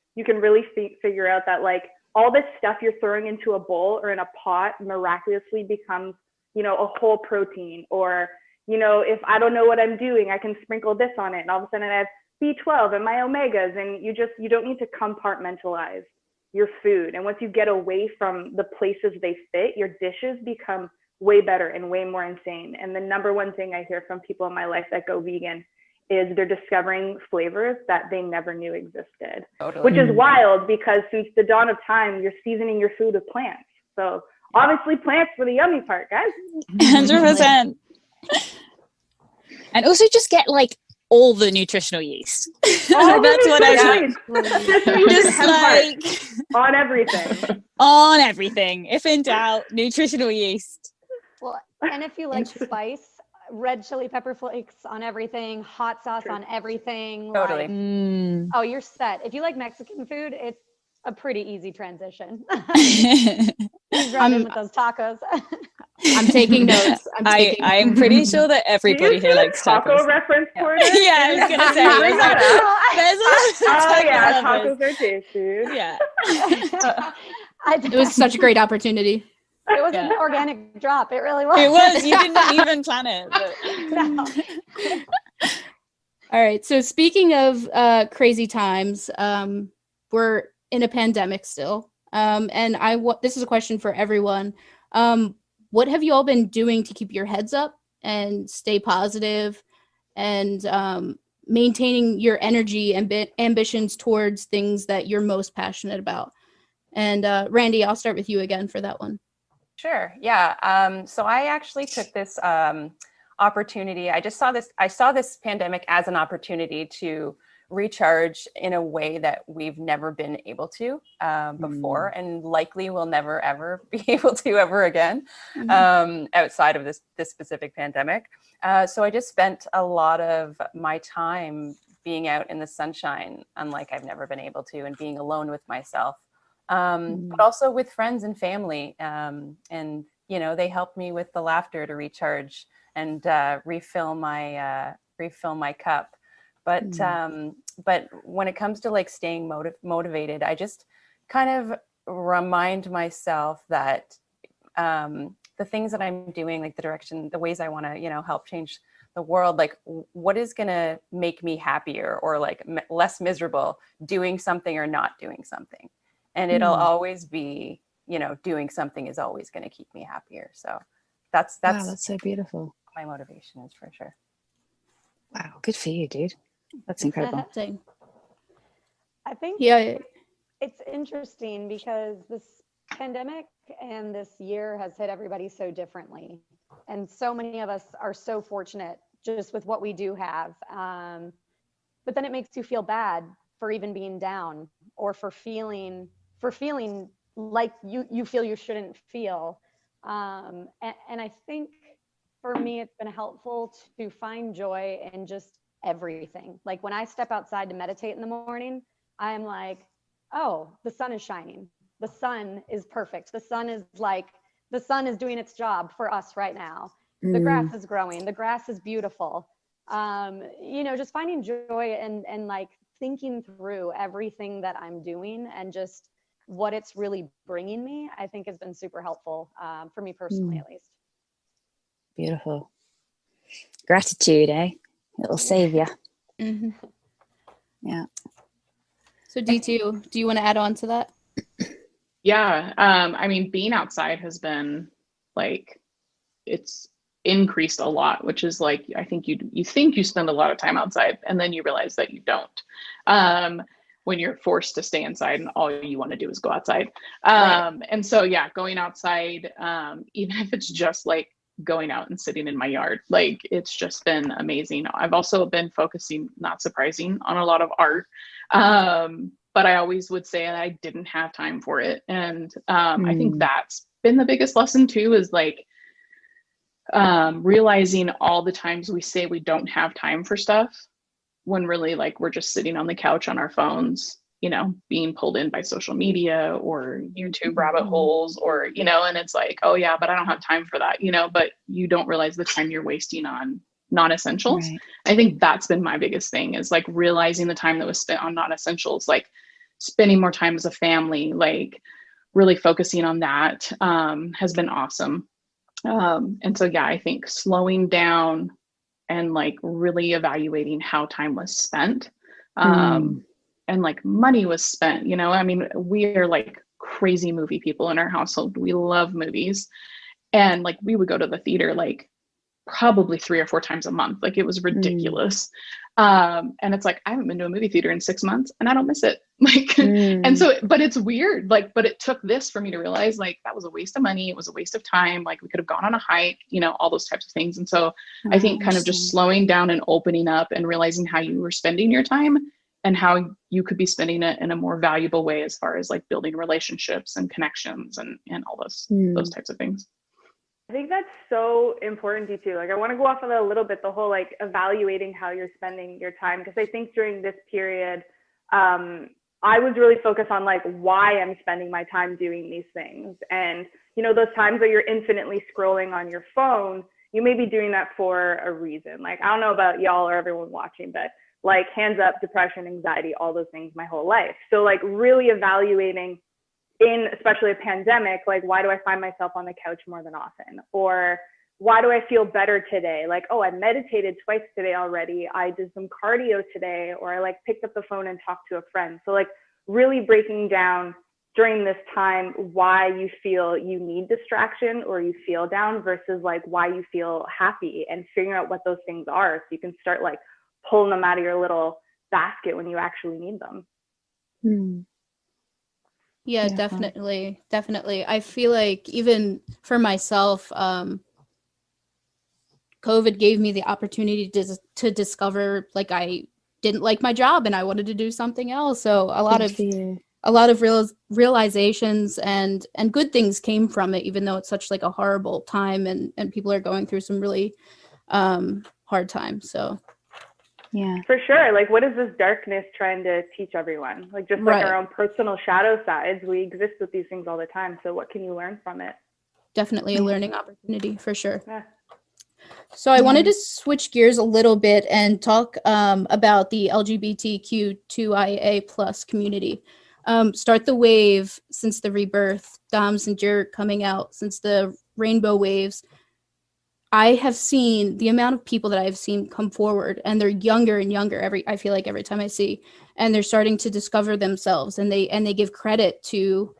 figure out that like all this stuff you're throwing into a bowl or in a pot miraculously becomes, a whole protein. Or, if I don't know what I'm doing, I can sprinkle this on it and all of a sudden I have B12 and my omegas, and you don't need to compartmentalize your food. And once you get away from the places they fit, your dishes become way better and way more insane. And the number one thing I hear from people in my life that go vegan is they're discovering flavors that they never knew existed. Totally. Which is wild, because since the dawn of time, you're seasoning your food with plants. So obviously plants were the yummy part, guys. 100%. And also just get like all the nutritional yeast. That's what I like. Just like on everything. On everything. If in doubt, nutritional yeast. Well, and if you like spice, red chili pepper flakes on everything, hot sauce on everything. Totally. Like, oh, you're set. If you like Mexican food, it's a pretty easy transition. Right in with those tacos. I'm taking notes. I'm pretty sure that everybody here likes taco tacos. Reference for Yeah. Yeah, I was gonna say. Tacos are tasty. Yeah. It was such a great opportunity. It was an organic drop. It really was. It was. You didn't even plan it. No. All right. So speaking of crazy times, we're in a pandemic still. And this is a question for everyone. What have you all been doing to keep your heads up and stay positive and maintaining your energy and ambitions towards things that you're most passionate about? And Randy, I'll start with you again for that one. Sure. Yeah. So I actually took this opportunity. I saw this pandemic as an opportunity to recharge in a way that we've never been able to before, and likely will never ever be able to ever again outside of this specific pandemic. So I just spent a lot of my time being out in the sunshine, unlike I've never been able to, and being alone with myself. But also with friends and family, and they help me with the laughter to recharge and refill my cup. But when it comes to like staying motivated, I just kind of remind myself that the things that I'm doing, like the ways I want to, help change the world, like what is going to make me happier or like less miserable, doing something or not doing something. And it'll always be, doing something is always going to keep me happier. So that's so beautiful. My motivation is for sure. Wow, good for you, dude. That's incredible. I think Yeah. it's interesting because this pandemic and this year has hit everybody so differently. And so many of us are so fortunate just with what we do have. But then it makes you feel bad for even being down or for feeling like you feel you shouldn't feel. And I think for me, it's been helpful to find joy in just everything. Like when I step outside to meditate in the morning, I'm like, oh, the sun is shining. The sun is perfect. The sun is doing its job for us right now. The grass is growing. The grass is beautiful. Just finding joy and like thinking through everything that I'm doing and just what it's really bringing me, I think has been super helpful for me personally, at least. Beautiful. Gratitude, eh? It'll save you. Mm-hmm. Yeah. So D2, do you want to add on to that? Yeah. I mean, being outside has been like, it's increased a lot, which is like, I think you think you spend a lot of time outside and then you realize that you don't, when you're forced to stay inside and all you want to do is go outside. And so, yeah, going outside, even if it's just like going out and sitting in my yard, like it's just been amazing. I've also been focusing, not surprising, on a lot of art. But I always would say that I didn't have time for it. And I think that's been the biggest lesson too, is like realizing all the times we say we don't have time for stuff when really like we're just sitting on the couch on our phones, being pulled in by social media or YouTube rabbit holes or, and it's like, oh yeah, but I don't have time for that, but you don't realize the time you're wasting on non-essentials. Right. I think that's been my biggest thing, is like realizing the time that was spent on non-essentials, like spending more time as a family, like really focusing on that has been awesome. And so, yeah, I think slowing down and like really evaluating how time was spent and like money was spent, I mean, we are like crazy movie people in our household. We love movies. And like we would go to the theater like probably 3 or 4 times a month. Like it was ridiculous. And it's like, I haven't been to a movie theater in 6 months and I don't miss it. Like, and so, but it's weird. Like, but it took this for me to realize like that was a waste of money. It was a waste of time. Like we could have gone on a hike, all those types of things. And so I think kind of just slowing down and opening up and realizing how you were spending your time and how you could be spending it in a more valuable way as far as like building relationships and connections and all those types of things. I think that's so important too. Like I want to go off of that a little bit, the whole like evaluating how you're spending your time. Because I think during this period, I was really focused on like why I'm spending my time doing these things. And, those times that you're infinitely scrolling on your phone, you may be doing that for a reason. Like, I don't know about y'all or everyone watching, but like hands up, depression, anxiety, all those things my whole life. So like really evaluating in especially a pandemic, like why do I find myself on the couch more than often? Or why do I feel better today? Like, oh, I meditated twice today already. I did some cardio today, or I like picked up the phone and talked to a friend. So like really breaking down during this time why you feel you need distraction or you feel down versus like why you feel happy, and figuring out what those things are so you can start like pulling them out of your little basket when you actually need them. Yeah, definitely. I feel like even for myself, COVID gave me the opportunity to discover like I didn't like my job and I wanted to do something else. So a lot of realizations and good things came from it, even though it's such like a horrible time and people are going through some really hard times. So yeah, for sure. Like, what is this darkness trying to teach everyone? Like, just like our own personal shadow sides, we exist with these things all the time. So what can you learn from it? definitely a learning opportunity for sure. Yeah. So I wanted to switch gears a little bit and talk about the LGBTQ2IA plus community. Start the wave since the rebirth, Doms and Jerk coming out since the rainbow waves. I have seen the amount of people that I've seen come forward, and they're younger and younger I feel like every time I see, and they're starting to discover themselves, and they give credit to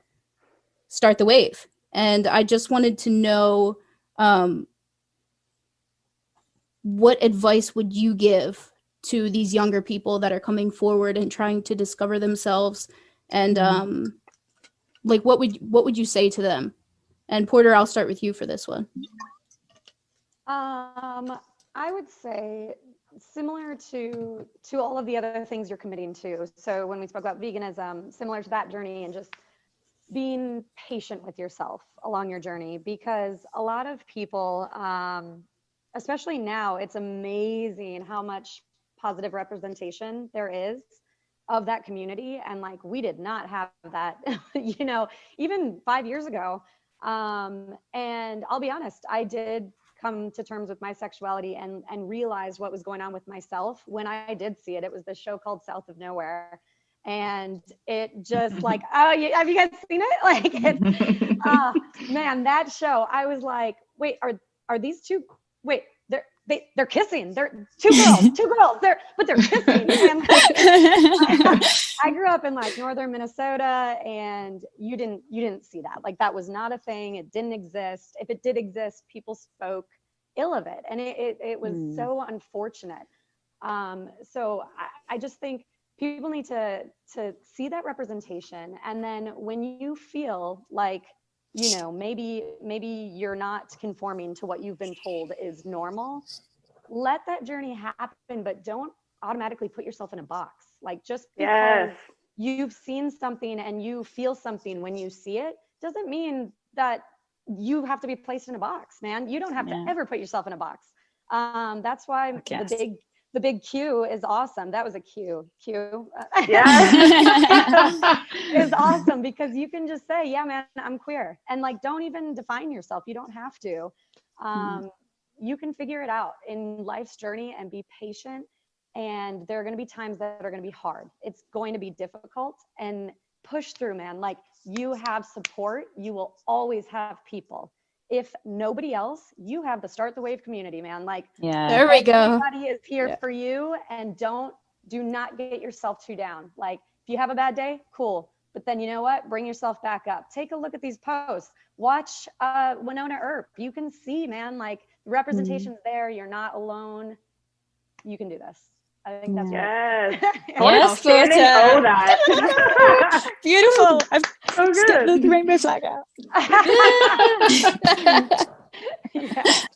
Start the Wave. And I just wanted to know, what advice would you give to these younger people that are coming forward and trying to discover themselves? And like, what would you say to them? And Porter, I'll start with you for this one. I would say similar to all of the other things you're committing to. So when we spoke about veganism, similar to that journey, and just being patient with yourself along your journey, because a lot of people, especially now, it's amazing how much positive representation there is of that community. And like, we did not have that, you know, even 5 years ago. And I'll be honest, I did come to terms with my sexuality and realized what was going on with myself when I did see it. It was this show called South of Nowhere. And it just like, have you guys seen it? Like, it, man, that show, I was like, wait, are these two, wait, they're kissing. They're two girls, but they're kissing. And like, I grew up in like northern Minnesota, and you didn't see that. Like, that was not a thing. It didn't exist. If it did exist, people spoke ill of it, and it was so unfortunate. So I just think people need to see that representation, and then when you feel like, you know, maybe you're not conforming to what you've been told is normal, let that journey happen, but don't automatically put yourself in a box. Like, just because you've seen something and you feel something when you see it doesn't mean that you have to be placed in a box, man. You don't have to ever put yourself in a box. That's why the big Q is awesome. That was a Q. Yeah. Is awesome, because you can just say, yeah, man, I'm queer. And like, don't even define yourself. You don't have to. You can figure it out in life's journey and be patient. And there are going to be times that are going to be hard. It's going to be difficult, and push through, man. Like, you have support. You will always have people. If nobody else, you have the Start the Wave community, man. Like, there we go. Everybody is here for you, and do not get yourself too down. Like, if you have a bad day, cool. But then, you know what? Bring yourself back up. Take a look at these posts. Watch Winona Earp. You can see, man, like, the representation's there. You're not alone. You can do this. I think that's yes. Yes, Shannon, know that. Beautiful. I've So stepped good. the rainbow flag out.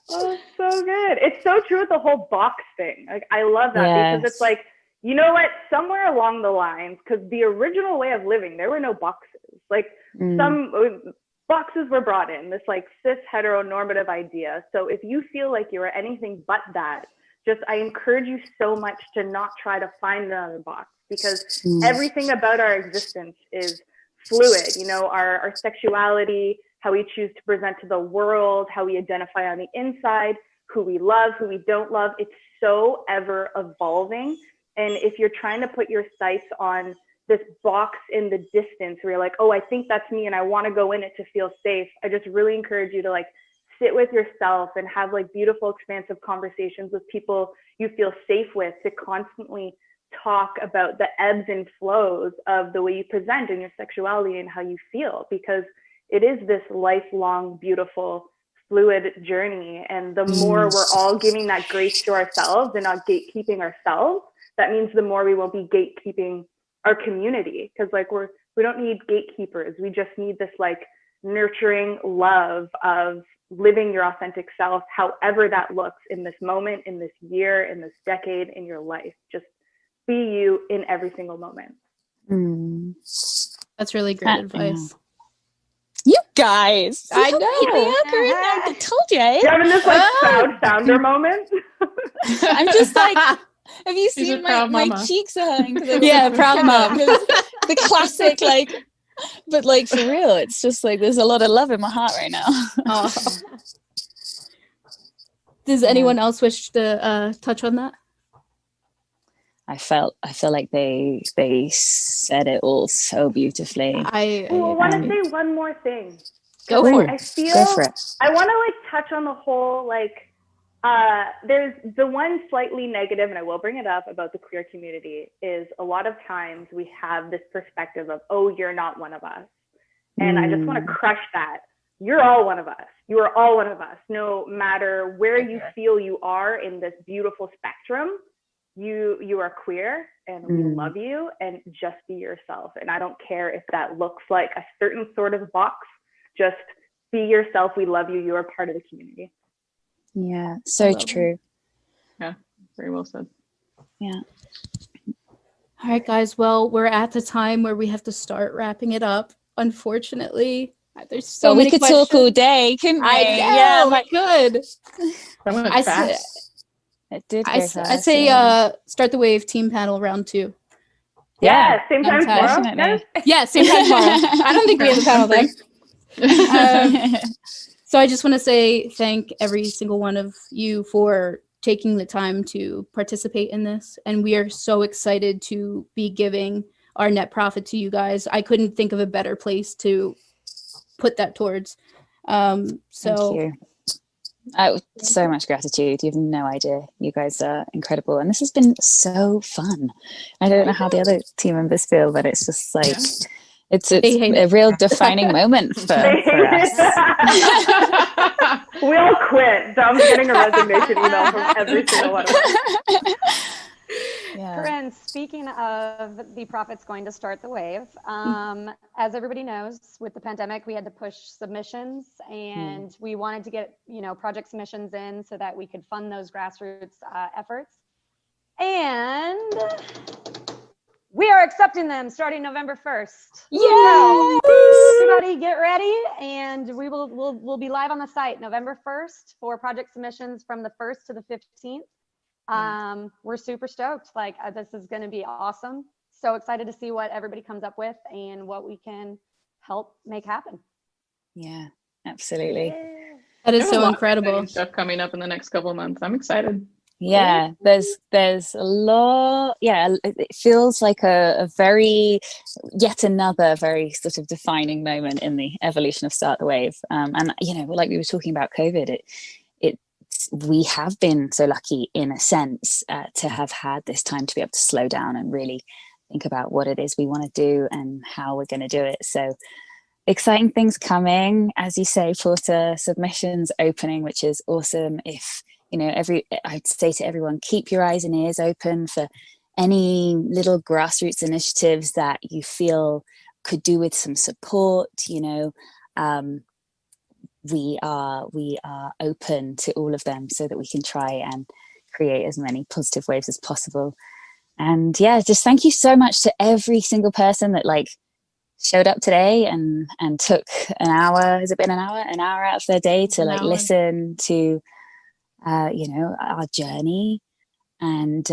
Oh, so good. It's so true with the whole box thing. Like, I love that because it's like, you know what? Somewhere along the lines, because the original way of living, there were no boxes. Like, some boxes were brought in, this like cis heteronormative idea. So if you feel like you're anything but that, I encourage you so much to not try to find another box, because everything about our existence is fluid. You know, our sexuality, how we choose to present to the world, how we identify on the inside, who we love, who we don't love. It's so ever evolving. And if you're trying to put your sights on this box in the distance where you're like, oh, I think that's me and I want to go in it to feel safe, I just really encourage you to like sit with yourself and have like beautiful, expansive conversations with people you feel safe with, to constantly talk about the ebbs and flows of the way you present in your sexuality and how you feel, because it is this lifelong, beautiful, fluid journey. And the more we're all giving that grace to ourselves and not gatekeeping ourselves, that means the more we won't be gatekeeping our community. Because like, we don't need gatekeepers. We just need this like nurturing love of living your authentic self, however that looks in this moment, in this year, in this decade, in your life. Just be you in every single moment. That's really great advice. You guys, I know. I told you. You're having this like proud founder moment. I'm just like, have you seen my cheeks are hurting? Yeah, proud mom. The classic like, But like for real, it's just like there's a lot of love in my heart right now. Oh. Does anyone else wish to touch on that? I feel like they said it all so beautifully. I want to say one more thing. Go for it. I feel Go for it. I want to like touch on the whole like there's the one slightly negative, and I will bring it up about the queer community, is a lot of times we have this perspective of, oh, you're not one of us. And I just want to crush that. You're all one of us. You are all one of us. No matter where you feel you are in this beautiful spectrum, you are queer, and we love you, and just be yourself. And I don't care if that looks like a certain sort of box. Just be yourself. We love you. You are part of the community. Yeah, so true. Yeah, very well said. Yeah. All right, guys. Well, we're at the time where we have to start wrapping it up. Unfortunately, there's so many we could questions. talk all day, couldn't we? I know, Yeah, we could. That went I fast. it did go I fast, say yeah. start the wave team panel round 2. Yeah, same time tomorrow. Definitely. Yeah, same time tomorrow. I don't think we have a panel then. So I just want to say thank every single one of you for taking the time to participate in this. And we are so excited to be giving our net profit to you guys. I couldn't think of a better place to put that towards. Thank you. So much gratitude. You have no idea. You guys are incredible. And this has been so fun. I don't know how the other team members feel, but it's just like... It's a real defining moment for us. We all quit. Dom's getting a resignation email from every single one of us. Yeah. Corinne, speaking of the profits going to start the wave, as everybody knows, with the pandemic, we had to push submissions, and we wanted to get project submissions in so that we could fund those grassroots efforts. And we are accepting them starting November 1st. Yay! So everybody get ready, and we'll be live on the site November 1st for project submissions from the 1st to the 15th. We're super stoked. Like this is going to be awesome. So excited to see what everybody comes up with and what we can help make happen. Yeah, absolutely. That is There's a so lot of incredible. exciting stuff coming up in the next couple of months. I'm excited. Yeah, there's a lot. Yeah, it feels like yet another very sort of defining moment in the evolution of Start the Wave. And like we were talking about COVID, we have been so lucky in a sense to have had this time to be able to slow down and really think about what it is we want to do and how we're going to do it. So exciting things coming, as you say, Porter, submissions opening, which is awesome. If I'd say to everyone, keep your eyes and ears open for any little grassroots initiatives that you feel could do with some support. We are open to all of them so that we can try and create as many positive waves as possible. And yeah, just thank you so much to every single person that showed up today and took an hour. Has it been an hour? An hour out of their day to listen to our journey and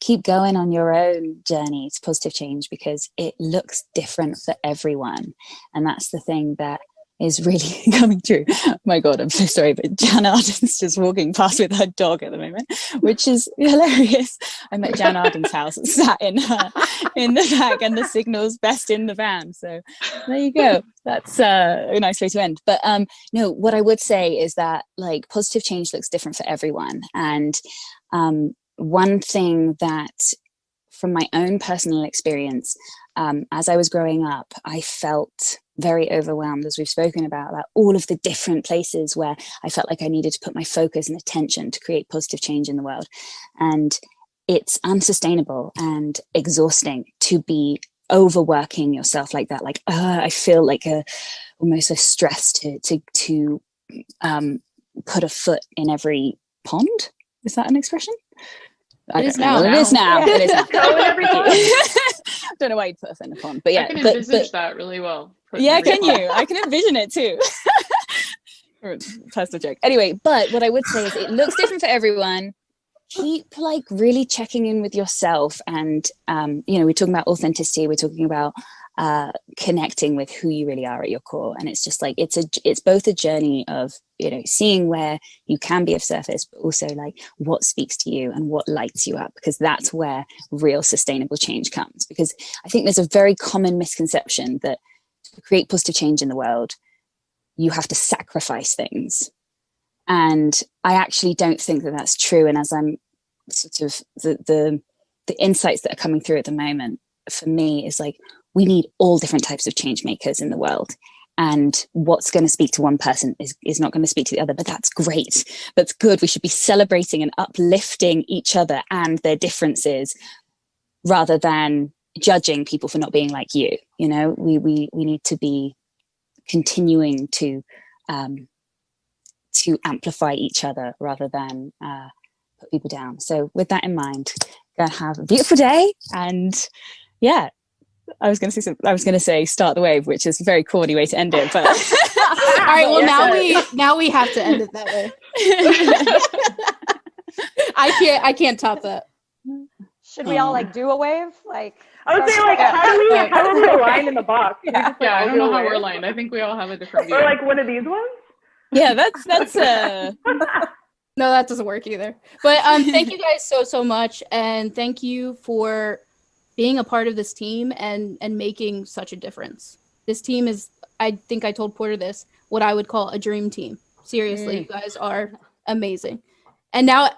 keep going on your own journey to positive change, because it looks different for everyone. And that's the thing that is really coming true. My God, I'm so sorry, but Jan Arden's just walking past with her dog at the moment, which is hilarious. I'm at Jan Arden's house, sat in the back, and the signal's best in the van. So there you go. That's a nice way to end. But no, what I would say is that positive change looks different for everyone. And one thing that, from my own personal experience, as I was growing up, I felt very overwhelmed, as we've spoken about all of the different places where I felt like I needed to put my focus and attention to create positive change in the world. And it's unsustainable and exhausting to be overworking yourself like that. I feel like almost a stress to put a foot in a pond. Is that an expression? It is now. It is now. Yeah. It is now. Go in every pond. Don't know why you'd put us in a pond, but yeah. I can envisage that really well. Yeah, can you? I can envision it too. Personal joke. Anyway, but what I would say is it looks different for everyone. keep like really checking in with yourself. And we're talking about authenticity, we're talking about connecting with who you really are at your core. And it's just like it's both a journey of seeing where you can be of service, but also like what speaks to you and what lights you up, because that's where real sustainable change comes. Because I think there's a very common misconception that to create positive change in the world, you have to sacrifice things. And I actually don't think that that's true. And as I'm sort of the insights that are coming through at the moment for me is like, we need all different types of change makers in the world. And what's going to speak to one person is not going to speak to the other, but that's great. That's good. We should be celebrating and uplifting each other and their differences rather than judging people for not being like you. We need to be continuing to amplify each other rather than put people down. So with that in mind, go have a beautiful day. And yeah, I was going to say start the wave, which is a very corny way to end it, but all right, well, now we have to end it that way. I can't top that. Should we all like do a wave? Like, I would say, like, how are we aligned in the box? Yeah, I don't know how we're aligned. I think we all have a different view. Or like one of these ones? Yeah, that's no, that doesn't work either. But thank you guys so much, and thank you for being a part of this team and making such a difference. This team is, I think I told Porter this, what I would call a dream team. Seriously, you guys are amazing. And now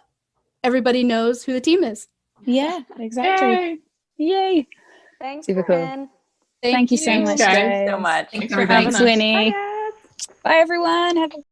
everybody knows who the team is. Yeah, exactly. Yay. Thanks, Super cool. Corinne. Thank you so much, Guys, guys. so much. Thanks for having us. Winnie. Bye, everyone. Have a